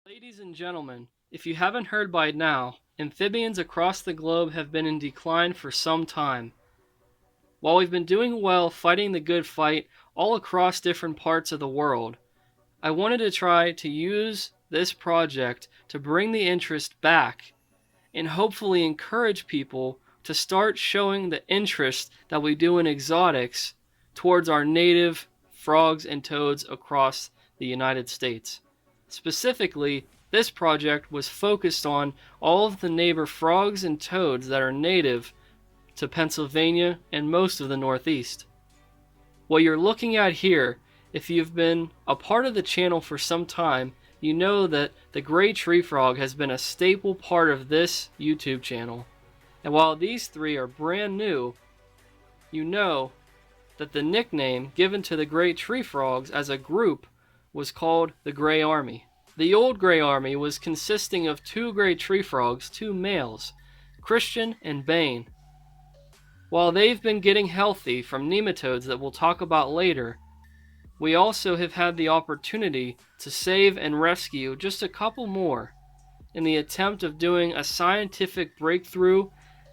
Ladies and gentlemen, if you haven't heard by now, amphibians across the globe have been in decline for some time. While we've been doing well fighting the good fight all across different parts of the world, I wanted to try to use this project to bring the interest back and hopefully encourage people to start showing the interest that we do in exotics towards our native frogs and toads across the United States. Specifically, this project was focused on all of the neighbor frogs and toads that are native to Pennsylvania and most of the Northeast. What you're looking at here, if you've been a part of the channel for some time, you know that the gray tree frog has been a staple part of this YouTube channel. And while these three are brand new, you know that the nickname given to the gray tree frogs as a group was called the Gray Army. The old Gray Army was consisting of two gray tree frogs, two males, Christian and Bane. While they've been getting healthy from nematodes that we'll talk about later, we also have had the opportunity to save and rescue just a couple more in the attempt of doing a scientific breakthrough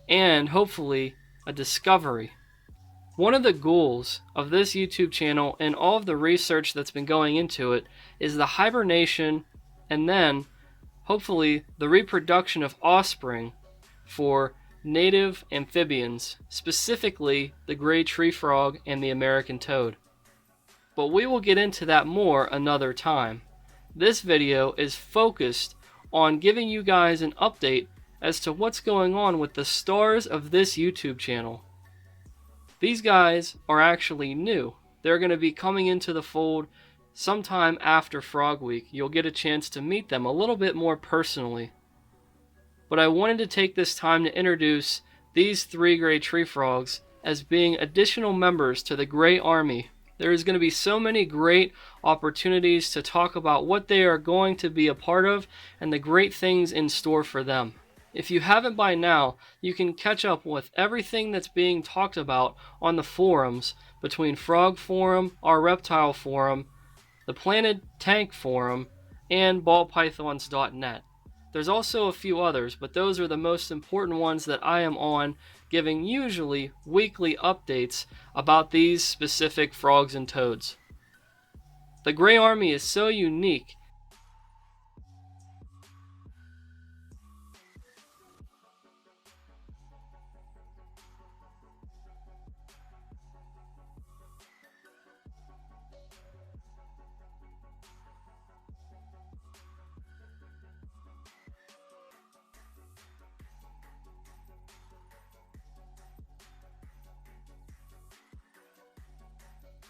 and hopefully a discovery. One of the goals of this YouTube channel and all of the research that's been going into it is the hibernation and then hopefully the reproduction of offspring for native amphibians, specifically the gray tree frog and the American toad. But we will get into that more another time. This video is focused on giving you guys an update as to what's going on with the stars of this YouTube channel. These guys are actually new. They're going to be coming into the fold sometime after Frog Week. You'll get a chance to meet them a little bit more personally. But I wanted to take this time to introduce these three gray tree frogs as being additional members to the Gray Army. There is going to be so many great opportunities to talk about what they are going to be a part of and the great things in store for them. If you haven't by now, you can catch up with everything that's being talked about on the forums between Frog Forum, our Reptile Forum, the Planet Tank Forum, and ballpythons.net. There's also a few others, but those are the most important ones that I am on, giving usually weekly updates about these specific frogs and toads. The Gray Army is so unique.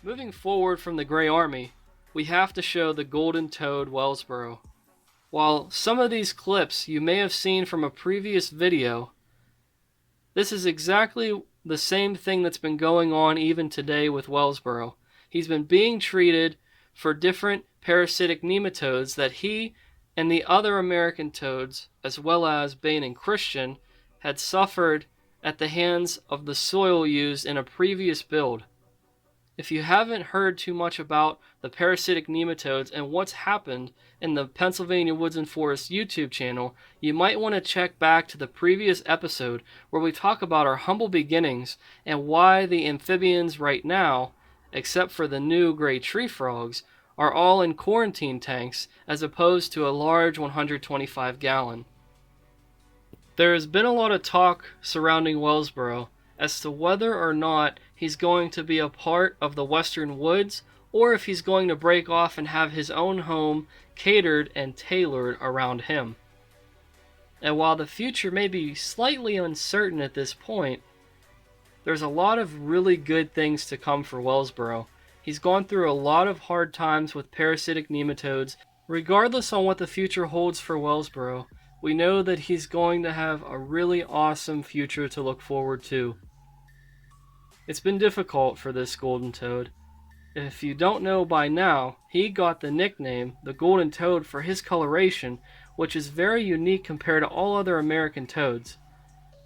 Moving forward from the Gray Army, we have to show the golden toad Wellsboro. While some of these clips you may have seen from a previous video, this is exactly the same thing that's been going on even today with Wellsboro. He's been being treated for different parasitic nematodes that he and the other American toads, as well as Bane and Christian, had suffered at the hands of the soil used in a previous build. If you haven't heard too much about the parasitic nematodes and what's happened in the Pennsylvania Woods and Forests YouTube channel, you might want to check back to the previous episode where we talk about our humble beginnings and why the amphibians right now, except for the new gray tree frogs, are all in quarantine tanks as opposed to a large 125 gallon. There has been a lot of talk surrounding Wellsboro as to whether or not he's going to be a part of the Western Woods or if he's going to break off and have his own home catered and tailored around him. And while the future may be slightly uncertain at this point, there's a lot of really good things to come for Wellsboro. He's gone through a lot of hard times with parasitic nematodes. Regardless on what the future holds for Wellsboro, we know that he's going to have a really awesome future to look forward to. It's been difficult for this golden toad. If you don't know by now, he got the nickname the golden toad for his coloration, which is very unique compared to all other American toads.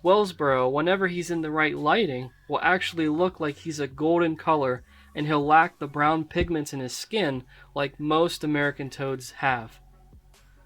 Wellsboro, whenever he's in the right lighting, will actually look like he's a golden color, and he'll lack the brown pigments in his skin like most American toads have.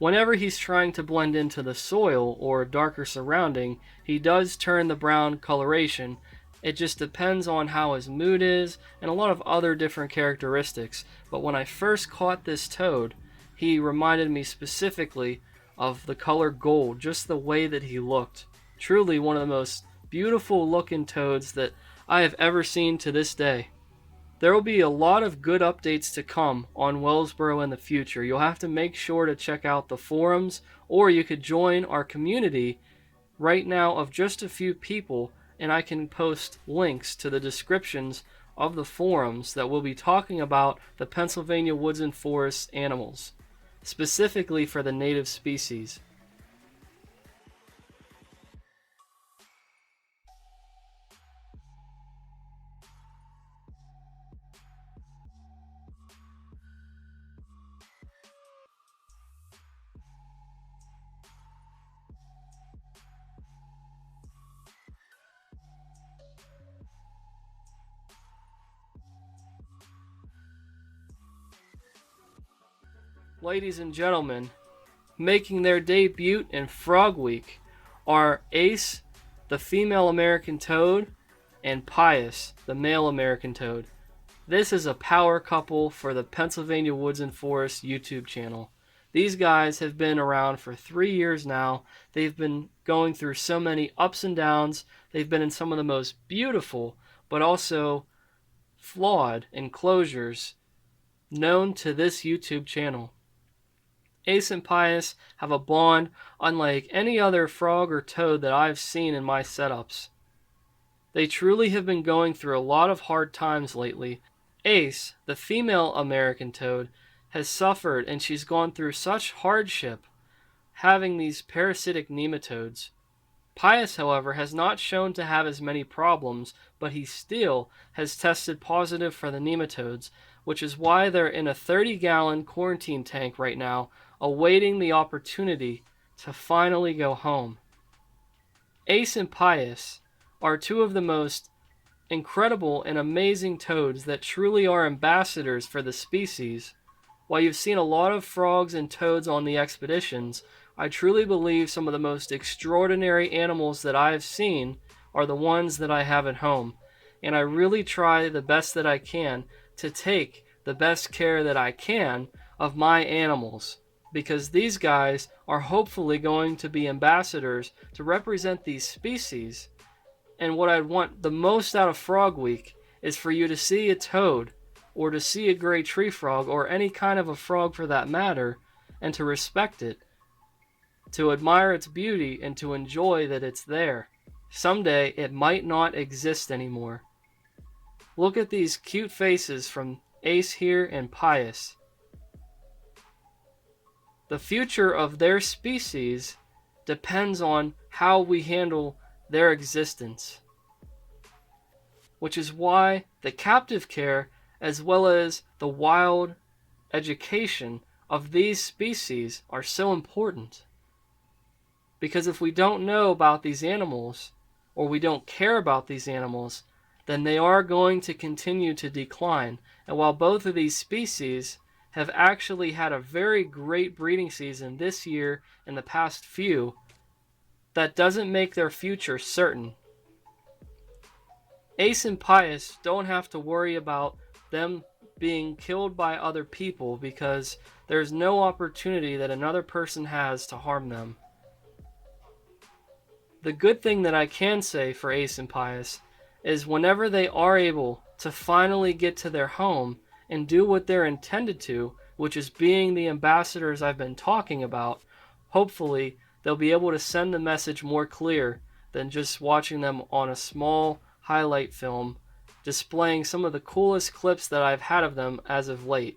Whenever he's trying to blend into the soil or darker surrounding, he does turn the brown coloration. It just depends on how his mood is and a lot of other different characteristics. But when I first caught this toad, he reminded me specifically of the color gold, just the way that he looked. Truly one of the most beautiful looking toads that I have ever seen to this day. There will be a lot of good updates to come on Wellsboro in the future. You'll have to make sure to check out the forums, or you could join our community right now of just a few people, and I can post links to the descriptions of the forums that will be talking about the Pennsylvania woods and forests animals, specifically for the native species. Ladies and gentlemen, making their debut in Frog Week are Ace, the female American toad, and Pius, the male American toad. This is a power couple for the Pennsylvania Woods and Forests YouTube channel. These guys have been around for 3 years now. They've been going through so many ups and downs. They've been in some of the most beautiful, but also flawed enclosures known to this YouTube channel. Ace and Pius have a bond unlike any other frog or toad that I've seen in my setups. They truly have been going through a lot of hard times lately. Ace, the female American toad, has suffered and she's gone through such hardship having these parasitic nematodes. Pius, however, has not shown to have as many problems, but he still has tested positive for the nematodes, which is why they're in a 30-gallon quarantine tank right now, awaiting the opportunity to finally go home. Ace and Pius are two of the most incredible and amazing toads that truly are ambassadors for the species. While you've seen a lot of frogs and toads on the expeditions, I truly believe some of the most extraordinary animals that I have seen are the ones that I have at home. And I really try the best that I can to take the best care that I can of my animals, because these guys are hopefully going to be ambassadors to represent these species. And what I'd want the most out of Frog Week is for you to see a toad, or to see a gray tree frog, or any kind of a frog for that matter, and to respect it, to admire its beauty, and to enjoy that it's there. Someday it might not exist anymore. Look at these cute faces from Ace here and Pius. The future of their species depends on how we handle their existence, which is why the captive care as well as the wild education of these species are so important. Because if we don't know about these animals, or we don't care about these animals, then they are going to continue to decline. And while both of these species have actually had a very great breeding season this year and the past few, that doesn't make their future certain. Ace and Pius don't have to worry about them being killed by other people, because there's no opportunity that another person has to harm them. The good thing that I can say for Ace and Pius is whenever they are able to finally get to their home and do what they're intended to, which is being the ambassadors I've been talking about, hopefully they'll be able to send the message more clear than just watching them on a small highlight film displaying some of the coolest clips that I've had of them as of late.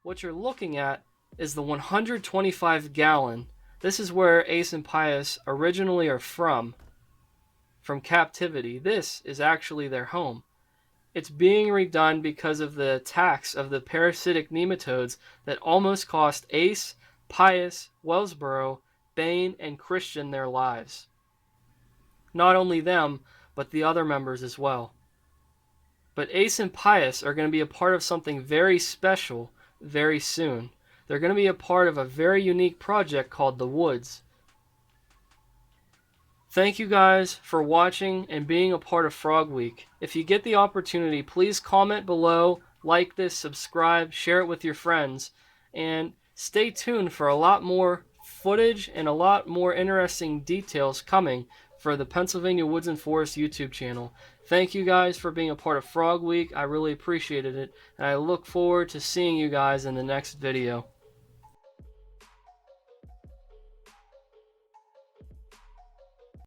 What you're looking at is the 125 gallon. This is where Ace and Pius originally are from captivity. This is actually their home. It's being redone because of the attacks of the parasitic nematodes that almost cost Ace, Pius, Wellsboro, Bane, and Christian their lives. not only them, but the other members as well. But Ace and Pius are going to be a part of something very special very soon. They're going to be a part of a very unique project called The Woods. Thank you guys for watching and being a part of Frog Week. If you get the opportunity, please comment below, like this, subscribe, share it with your friends, and stay tuned for a lot more footage and a lot more interesting details coming for the Pennsylvania Woods and Forest YouTube channel. Thank you guys for being a part of Frog Week. I really appreciated it, and I look forward to seeing you guys in the next video.